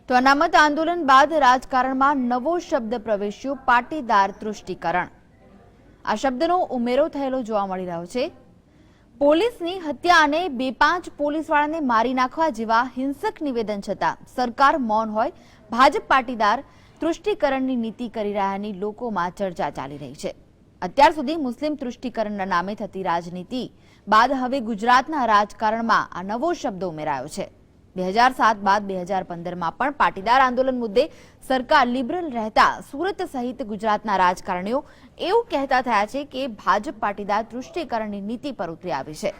તો અનામત આંદોલન બાદ રાજકારણમાં નવો શબ્દ પ્રવેશ્યો, પાટીદાર તૃષ્ટિકરણ. આ શબ્દનો ઉમેરો થયેલો જોવા મળી રહ્યો છે. પોલીસની હત્યા અને 2-5 પોલીસવાળાને મારી નાખવા જેવા હિંસક નિવેદન છતાં સરકાર મૌન હોય, ભાજપ પાટીદાર તૃષ્ટિકરણની નીતિ કરી રહ્યાની લોકોમાં ચર્ચા ચાલી રહી છે. અત્યાર સુધી મુસ્લિમ તૃષ્ટિકરણના નામે થતી રાજનીતિ બાદ હવે ગુજરાતના રાજકારણમાં આ નવો શબ્દ ઉમેરાયો છે. 2007 બાદ 2015માં પણ પાટીદાર આંદોલન મુદ્દે સરકાર લિબરલ રહેતા સુરત સહિત ગુજરાતના રાજકારણીઓ એવું કહેતા થયા છે કે ભાજપ પાટીદાર તૃષ્ટિકરણની નીતિ પર ઉતરી આવી છે.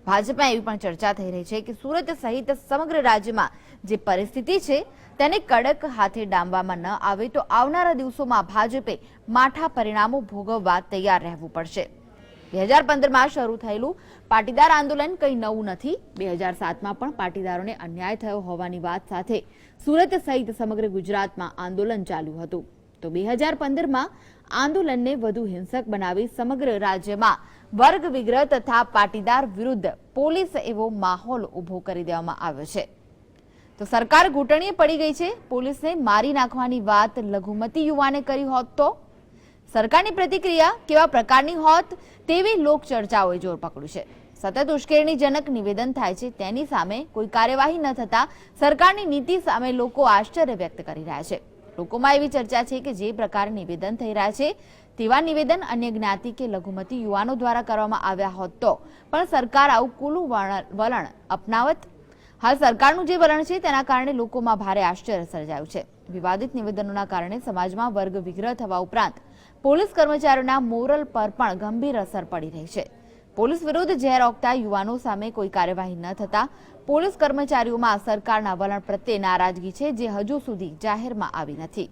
ભાજપમાં એવી પણ ચર્ચા થઈ રહી છે કે સુરત સહિત સમગ્ર રાજ્યમાં જે પરિસ્થિતિ છે તેને કડક હાથે ડામવામાં ન આવે તો આવનારા દિવસોમાં ભાજપે માઠા પરિણામો ભોગવવા તૈયાર રહેવું પડશે. 2015માં શરૂ થયેલું પાટીદાર આંદોલન કંઈ નવું નથી. 2007માં પણ પાટીદારોને અન્યાય થયો હોવાની વાત સાથે સુરત સહિત સમગ્ર ગુજરાતમાં આંદોલન ચાલ્યું હતું. તો 2015માં આંદોલનને વધુ હિંસક બનાવી સમગ્ર રાજ્યમાં વર્ગ વિગ્રહ તથા પાટીદાર વિરુદ્ધ પોલીસ એવો માહોલ ઉભો કરી દેવામાં આવ્યો છે. તો સરકાર ઘૂંટણીએ પડી ગઈ છે. પોલીસને મારી નાખવાની વાત લઘુમતી યુવાને કરી હોત તો સરકારની પ્રતિક્રિયા કેવા પ્રકારની હોત તેવી લોક ચર્ચાઓએ જોર પકડ્યું છે. સતત ઉશ્કેરણીજનક નિવેદન થાય છે, તેની સામે કોઈ કાર્યવાહી ન થતા સરકારની નીતિ સામે લોકો આશ્ચર્ય વ્યક્ત કરી રહ્યા છે. લોકોમાં એવી ચર્ચા છે કે જે પ્રકારે નિવેદન થઈ રહ્યા છે તેવા નિવેદન અન્ય જ્ઞાતિ કે લઘુમતી યુવાનો દ્વારા કરવામાં આવ્યા હોત તો પણ સરકાર આવું કુલું વલણ અપનાવત. હાલ સરકારનું જે વલણ છે તેના કારણે લોકોમાં ભારે આશ્ચર્ય સર્જાયું છે. વિવાદિત નિવેદનોના કારણે સમાજમાં વર્ગ વિગ્રહ થવા ઉપરાંત પોલીસ કર્મચારીઓના મોરલ પર પણ ગંભીર અસર પડી રહી છે. પોલીસ વિરુદ્ધ ઝેર ઓકતા યુવાનો સામે કોઈ કાર્યવાહી ન થતા પોલીસ કર્મચારીઓમાં સરકારના વલણ પ્રત્યે નારાજગી છે, જે હજુ સુધી જાહેરમાં આવી નથી.